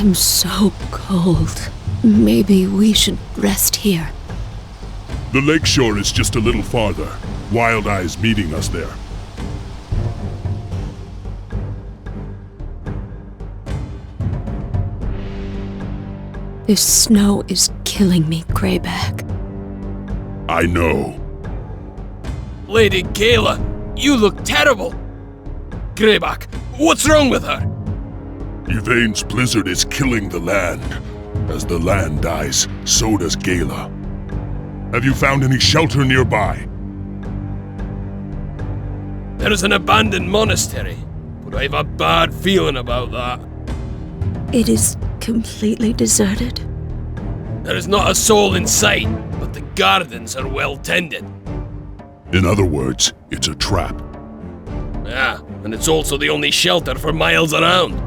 I'm so cold. Maybe we should rest here. The lakeshore is just a little farther. Wild Eye's meeting us there. This snow is killing me, Greyback. I know. Lady Gaihla, you look terrible. Greyback, what's wrong with her? Yvain's blizzard is killing the land. As the land dies, so does Gaihla. Have you found any shelter nearby? There's an abandoned monastery, but I have a bad feeling about that. It is completely deserted. There is not a soul in sight, but the gardens are well tended. In other words, it's a trap. Yeah, and it's also the only shelter for miles around.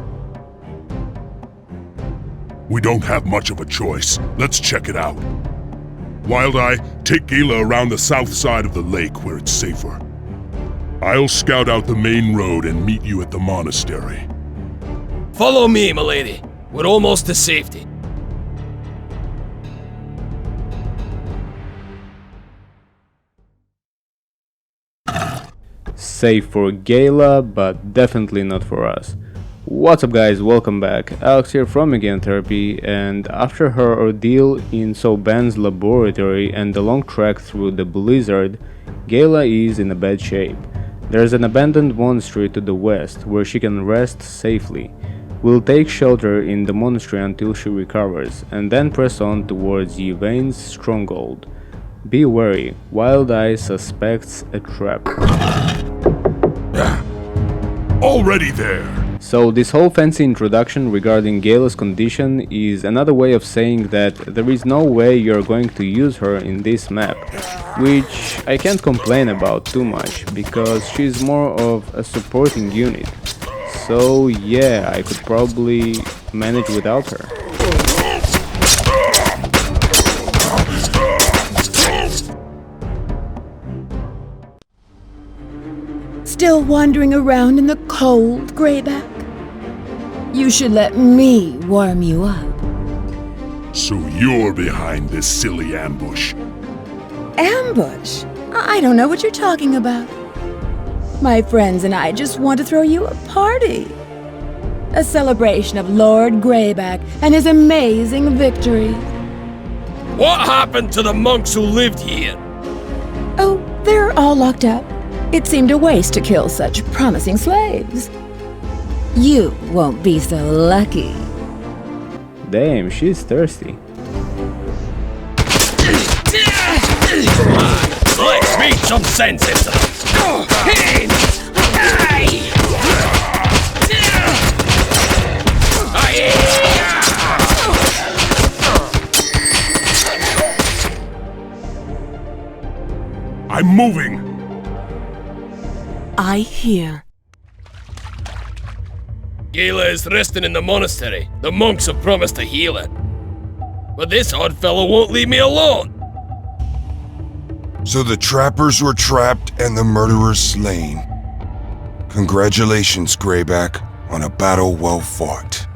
We don't have much of a choice. Let's check it out. Wild Eye, take Gaihla around the south side of the lake where it's safer. I'll scout out the main road and meet you at the monastery. Follow me, milady. We're almost to safety. Safe for Gaihla, but definitely not for us. What's up guys, welcome back. Alex here from Again Therapy, and after her ordeal in Soban's laboratory and the long trek through the blizzard, Gaihla is in a bad shape. There's an abandoned monastery to the west where she can rest safely. We'll take shelter in the monastery until she recovers, and then press on towards Yvain's stronghold. Be wary, Wild Eye suspects a trap. Already there! So this whole fancy introduction regarding Gaihla's condition is another way of saying that there is no way you're going to use her in this map, which I can't complain about too much, because she's more of a supporting unit. So yeah, I could probably manage without her. Still wandering around in the cold, Greyback? You should let me warm you up. So you're behind this silly ambush. Ambush? I don't know what you're talking about. My friends and I just want to throw you a party. A celebration of Lord Greyback and his amazing victory. What happened to the monks who lived here? Oh, they're all locked up. It seemed a waste to kill such promising slaves. You won't be so lucky. Damn, she's thirsty. Let's speak some sense into them. I'm moving! I hear. Gaihla is resting in the monastery. The monks have promised to heal it. But this odd fellow won't leave me alone. So the trappers were trapped and the murderers slain. Congratulations, Greyback, on a battle well fought.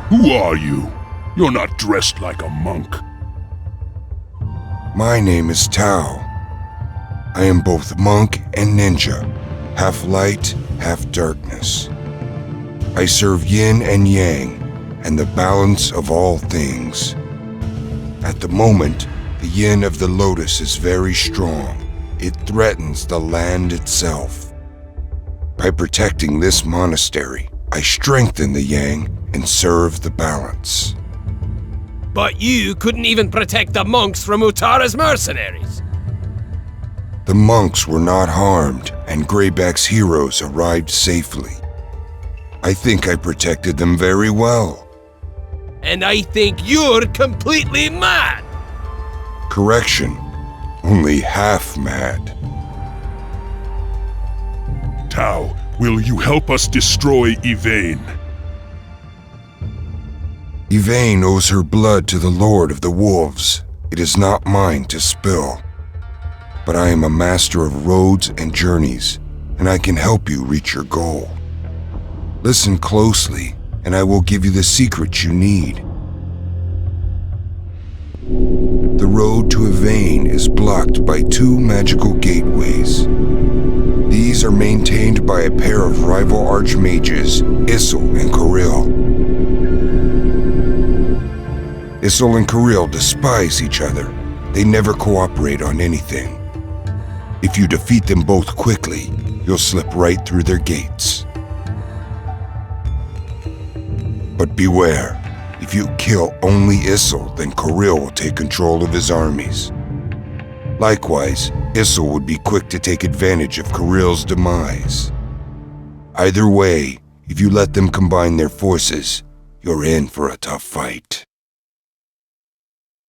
Who are you? You're not dressed like a monk. My name is Tao. I am both monk and ninja, half light, half darkness. I serve yin and yang, and the balance of all things. At the moment, the yin of the lotus is very strong. It threatens the land itself. By protecting this monastery, I strengthen the yang and serve the balance. But you couldn't even protect the monks from Utara's mercenaries. The monks were not harmed, and Greyback's heroes arrived safely. I think I protected them very well. And I think you're completely mad. Correction, only half mad. Tao, will you help us destroy Yvain? Yvain owes her blood to the Lord of the Wolves. It is not mine to spill. But I am a master of roads and journeys, and I can help you reach your goal. Listen closely, and I will give you the secret you need. The road to Yvain is blocked by 2 magical gateways. These are maintained by a pair of rival archmages, Issel and Kirill. Issel and Kirill despise each other. They never cooperate on anything. If you defeat them both quickly, you'll slip right through their gates. But beware, if you kill only Issel, then Kirill will take control of his armies. Likewise, Issel would be quick to take advantage of Kirill's demise. Either way, if you let them combine their forces, you're in for a tough fight.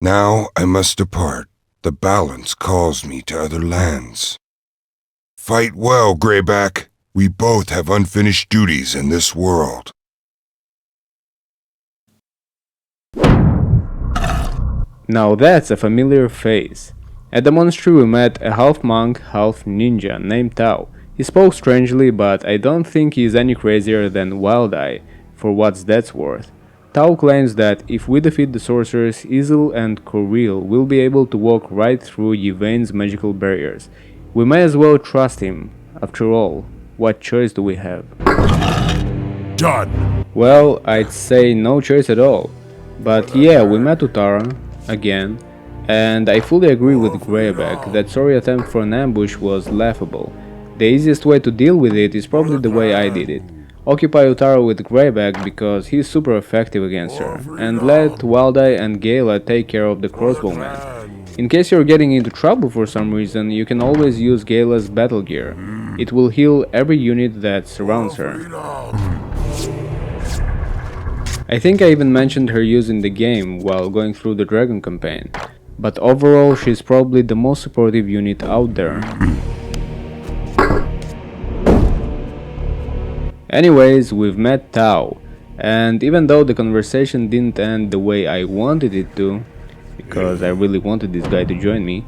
Now I must depart. The balance calls me to other lands. Fight well, Greyback. We both have unfinished duties in this world. Now that's a familiar face. At the monastery we met a half monk, half ninja named Tao. He spoke strangely, but I don't think he's any crazier than Wild Eye, for what's that's worth. Tao claims that if we defeat the sorcerers, Issel and Kirill will be able to walk right through Yvain's magical barriers. We may as well trust him. After all, what choice do we have? Done. Well, I'd say no choice at all. But yeah, we met Utara, again, and I fully agree with Greyback that Sori's attempt for an ambush was laughable. The easiest way to deal with it is probably the way I did it. Occupy Utara with Greyback because he's super effective against her, and let Wild Eye and Gaihla take care of the crossbowman. In case you're getting into trouble for some reason, you can always use Gaihla's battle gear. It will heal every unit that surrounds her. I think I even mentioned her use in the game while going through the Dragon campaign, but overall she's probably the most supportive unit out there. Anyways, we've met Tao, and even though the conversation didn't end the way I wanted it to, because I really wanted this guy to join me,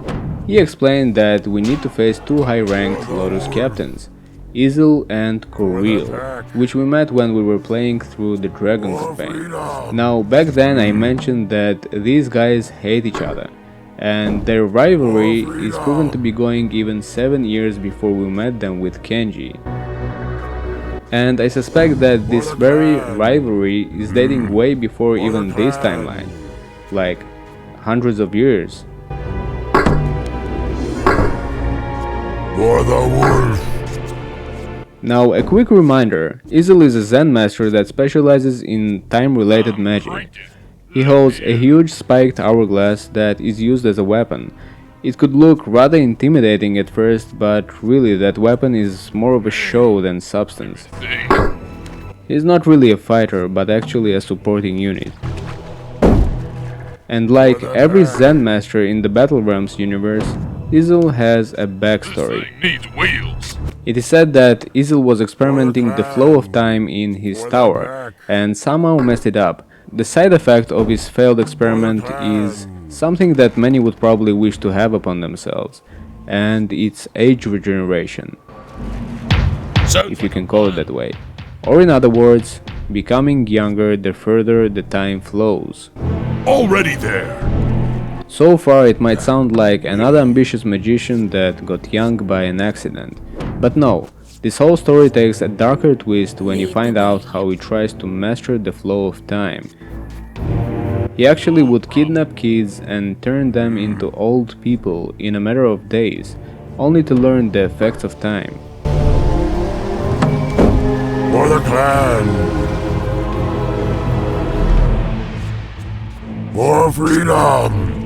he explained that we need to face 2 high-ranked Lotus captains, Issel and Kirill, which we met when we were playing through the Dragon campaign. Now, back then I mentioned that these guys hate each other, and their rivalry is proven to be going even 7 years before we met them with Kenji. And I suspect that this very rivalry is dating way before even this timeline, like hundreds of years. For the wolf. Now, a quick reminder, Issel is a Zen master that specializes in time-related magic. He holds a huge spiked hourglass that is used as a weapon. It could look rather intimidating at first, but really that weapon is more of a show than substance. He's not really a fighter, but actually a supporting unit. And like every Zen master in the Battle Realms universe, Issel has a backstory. It is said that Issel was experimenting the flow of time in his tower, and somehow messed it up. The side effect of his failed experiment is something that many would probably wish to have upon themselves, and it's age regeneration, if you can call it that way. Or in other words, becoming younger the further the time flows. Already there. So far it might sound like another ambitious magician that got young by an accident, but no, this whole story takes a darker twist when you find out how he tries to master the flow of time. He actually would kidnap kids and turn them into old people in a matter of days, only to learn the effects of time. For the clan. For freedom.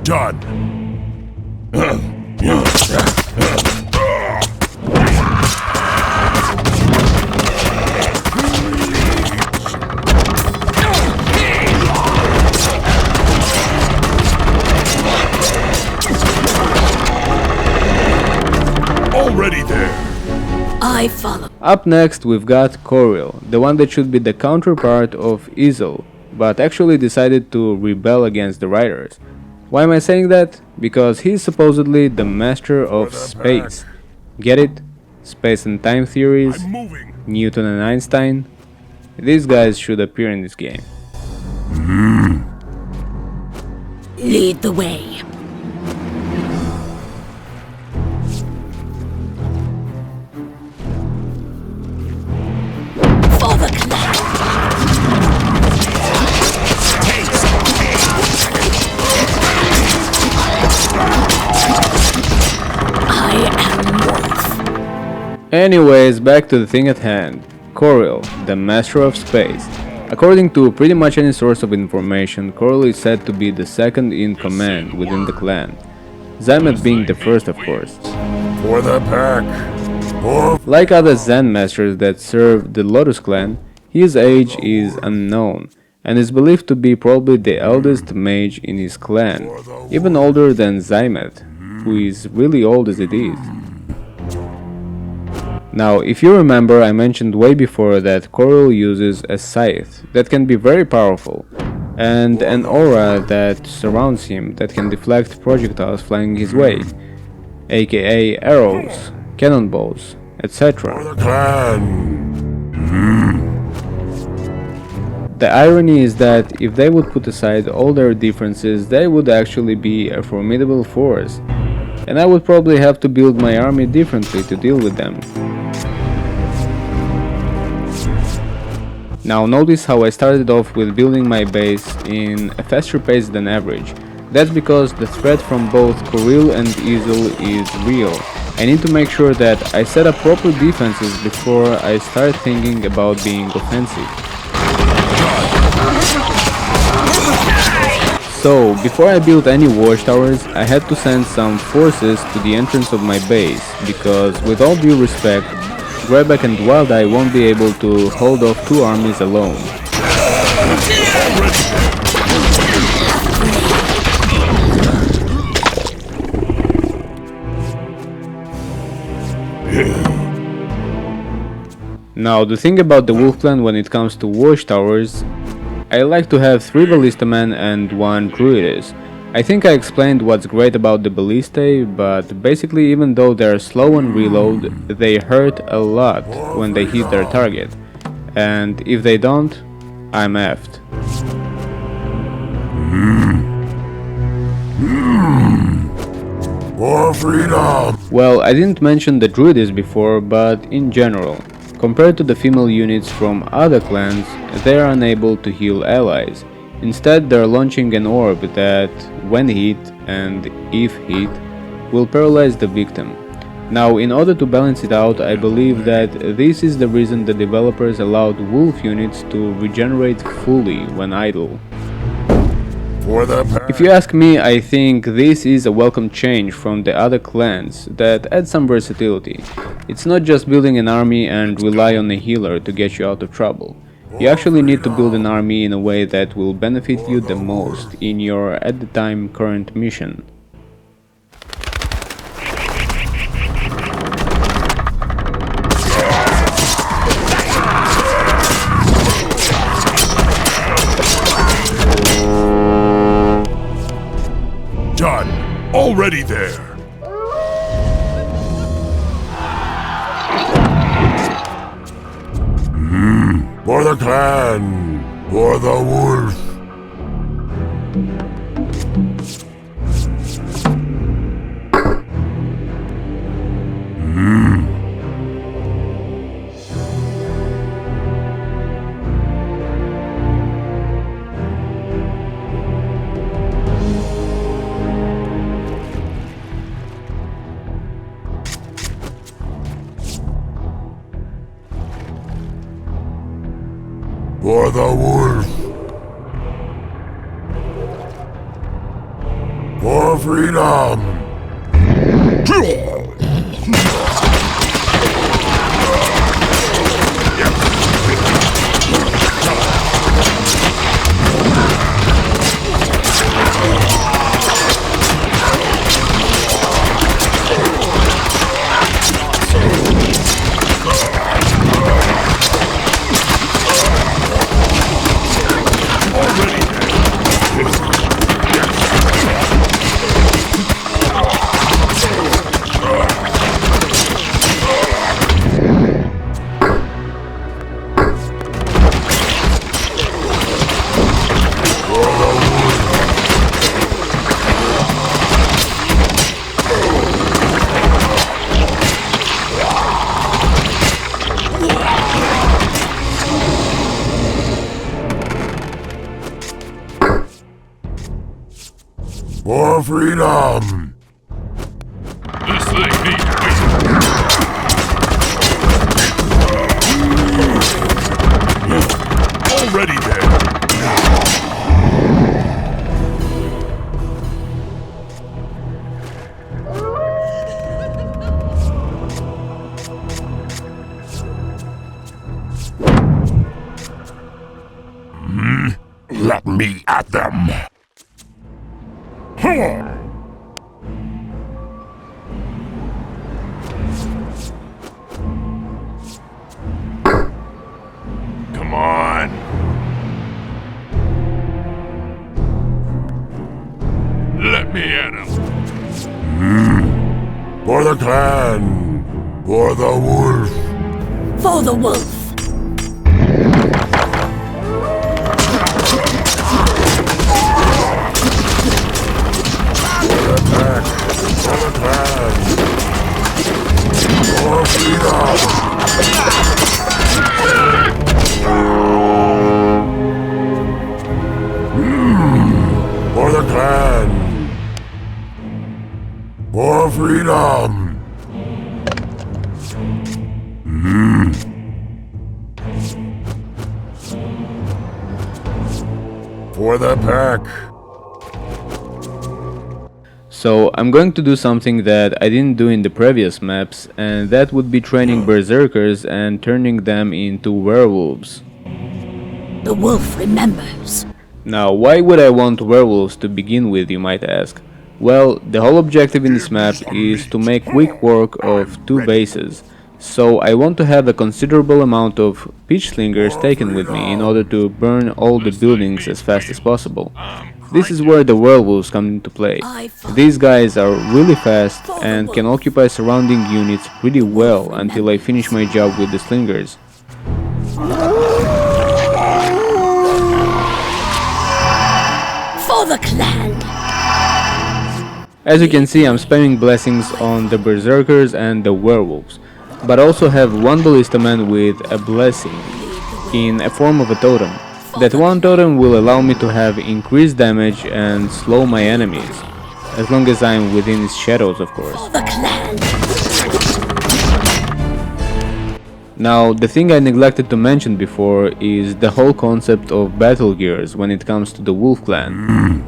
Done. Already there. I follow. Up next we've got Kirill, the one that should be the counterpart of Issel, but actually decided to rebel against the Riders. Why am I saying that? Because he's supposedly the master of space. Get it? space and time theories, I'm moving. Newton and Einstein. These guys should appear in this game. Lead the way. For the clan. I am Wolf. Anyways, back to the thing at hand. Coril, the Master of Space. According to pretty much any source of information, Coril is said to be the second in command within the clan, Zymet being the first, of course. For the pack. For Like other Zen masters that serve the Lotus clan, his age is unknown, and is believed to be probably the eldest mage in his clan, even older than Zymet, who is really old as it is. Now, if you remember, I mentioned way before that Coril uses a scythe that can be very powerful, and an aura that surrounds him that can deflect projectiles flying his way, aka arrows, cannonballs, etc. the clan. The irony is that if they would put aside all their differences, they would actually be a formidable force, and I would probably have to build my army differently to deal with them. Now notice how I started off with building my base in a faster pace than average. That's because the threat from both Coril and Easel is real. I need to make sure that I set up proper defenses before I start thinking about being offensive. So, before I built any watchtowers, I had to send some forces to the entrance of my base, because with all due respect, Greyback and Wildeye won't be able to hold off two armies alone. Now, the thing about the Wolf Clan when it comes to watchtowers, I like to have 3 Ballistamen and 1 Druidess. I think I explained what's great about the Ballistae, but basically even though they're slow on reload, they hurt a lot when they hit their target. And if they don't, I'm effed. For freedom. Well, I didn't mention the Druidess before, but in general, compared to the female units from other clans, they are unable to heal allies. Instead, they're launching an orb that, when hit, and if hit, will paralyze the victim. Now, in order to balance it out, I believe that this is the reason the developers allowed wolf units to regenerate fully when idle. For the pack. If you ask me, I think this is a welcome change from the other clans that add some versatility. It's not just building an army and rely on a healer to get you out of trouble. You actually need to build an army in a way that will benefit you the most in your, at the time, current mission. Done. Already there. For the clan. For the wolf. For the wolf. For freedom. For freedom! This thing needs already dead. Let me at them. Come on. Let me at him. For the clan! For the wolf! For the wolf! For the pack! For the clan! For freedom! For the clan! For freedom! For the pack! So I'm going to do something that I didn't do in the previous maps, and that would be training berserkers and turning them into werewolves. The wolf remembers. Now, why would I want werewolves to begin with, you might ask? Well, the whole objective in this map is to make quick work of two bases, so I want to have a considerable amount of pitch slingers taken with me in order to burn all the buildings as fast as possible. This is where the werewolves come into play. These guys are really fast and can occupy surrounding units pretty well until I finish my job with the slingers. For the clan! As you can see, I'm spamming blessings on the berserkers and the werewolves, but also have one ballista man with a blessing in a form of a totem. That one totem will allow me to have increased damage and slow my enemies, as long as I'm within its shadows, of course. For the clan! Now, the thing I neglected to mention before is the whole concept of battle gears when it comes to the Wolf Clan.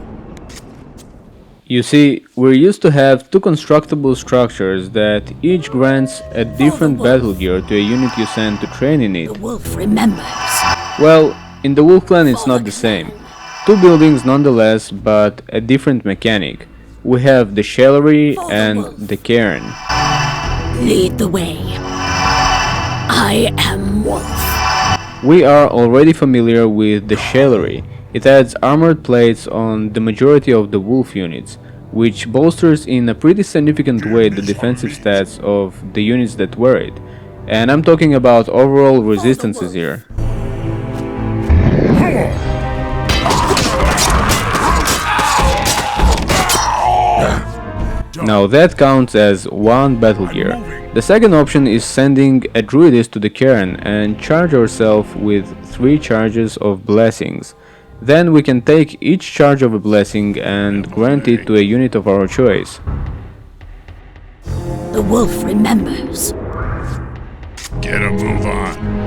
You see, we're used to have two constructible structures that each grants a different battle gear to a unit you send to train in it. The wolf remembers. Well, in the Wolf Clan it's not the same. Two buildings nonetheless, but a different mechanic. We have the Shellery and the Cairn. Lead the way. I am wolf. We are already familiar with the Shellery. It adds armored plates on the majority of the wolf units, which bolsters in a pretty significant way the defensive stats of the units that wear it. And I'm talking about overall resistances here. Now that counts as one battle gear. The second option is sending a druidess to the cairn and charge ourselves with 3 charges of blessings. Then we can take each charge of a blessing and grant it to a unit of our choice. The wolf remembers. Get a move on.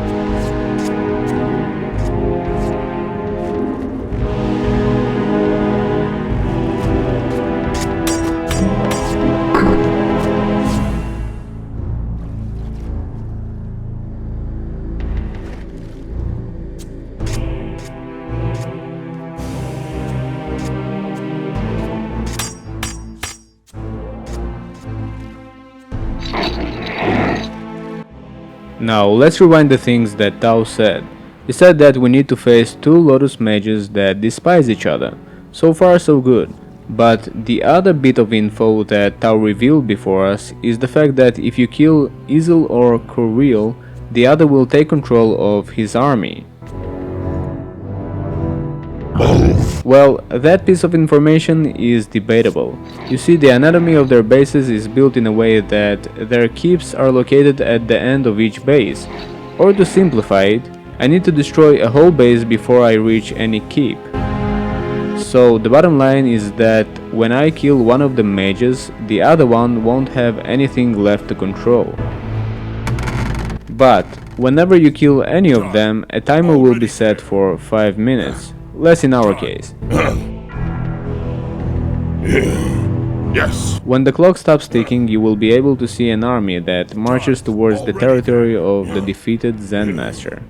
Now let's rewind the things that Tao said. He said that we need to face 2 Lotus mages that despise each other. So far so good. But the other bit of info that Tao revealed before us is the fact that if you kill Isil or Coril, the other will take control of his army. Well, that piece of information is debatable. You see, the anatomy of their bases is built in a way that their keeps are located at the end of each base. Or to simplify it, I need to destroy a whole base before I reach any keep. So the bottom line is that when I kill one of the mages, the other one won't have anything left to control. But whenever you kill any of them, a timer will be set for 5 minutes, less in our case. Yes. When the clock stops ticking, you will be able to see an army that marches towards the territory of the defeated Zen Master.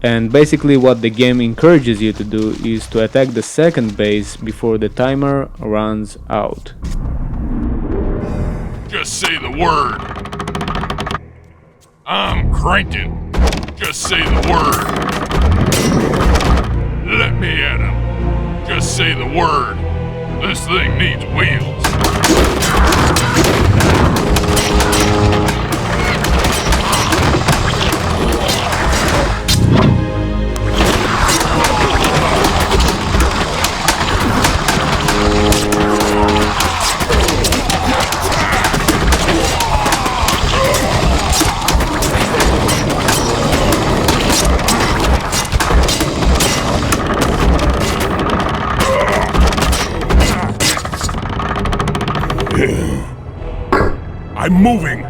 And basically what the game encourages you to do is to attack the second base before the timer runs out. Just say the word. I'm cranking. Just say the word. Let me at him. Just say the word. This thing needs wheels. I'm moving!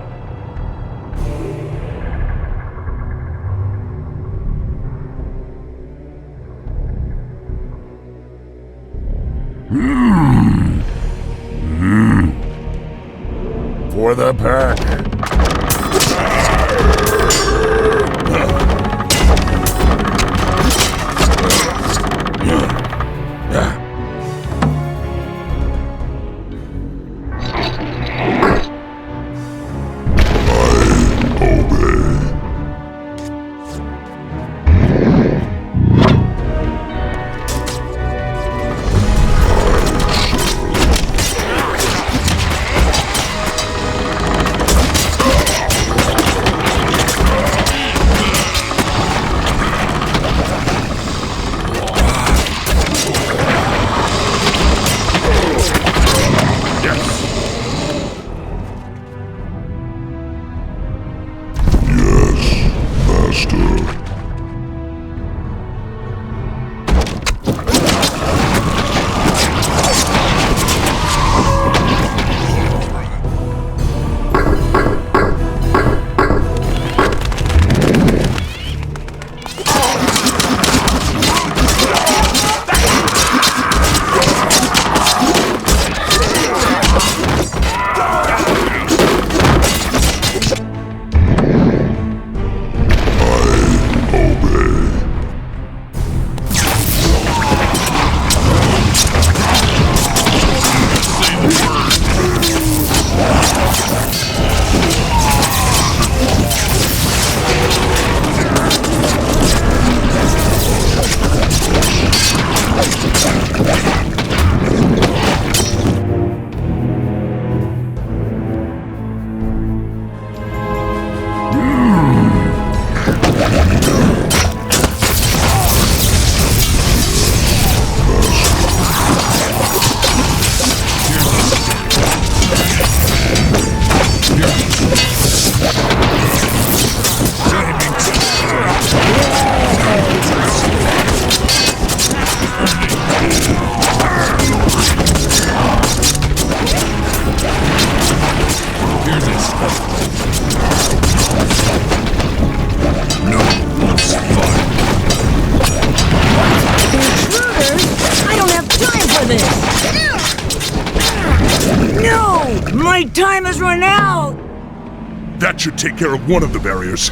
For the pack! My time has run out! That should take care of one of the barriers.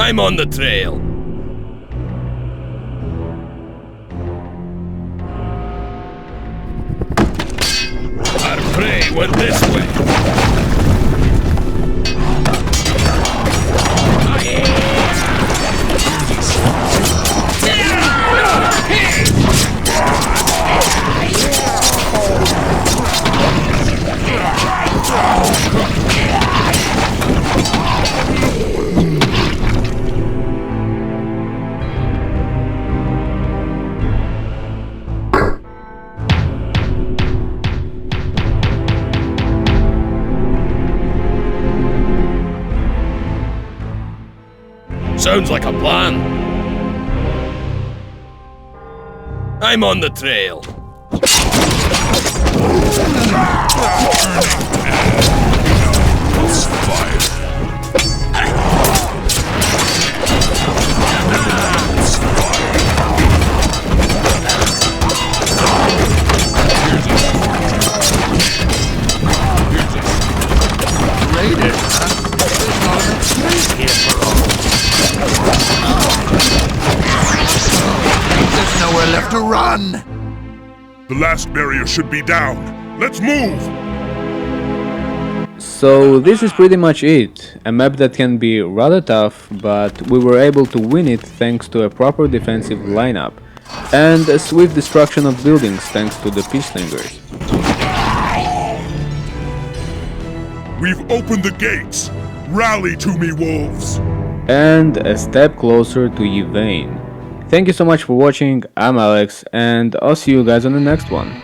I'm on the trail. Our prey went this way. Sounds like a plan. I'm on the trail. There's nowhere left to run! The last barrier should be down. Let's move! So this is pretty much it. A map that can be rather tough, but we were able to win it thanks to a proper defensive lineup and a swift destruction of buildings thanks to the peaceslingers. We've opened the gates! Rally to me, wolves! And a step closer to Yvain. Thank you so much for watching, I'm Alex, and I'll see you guys on the next one.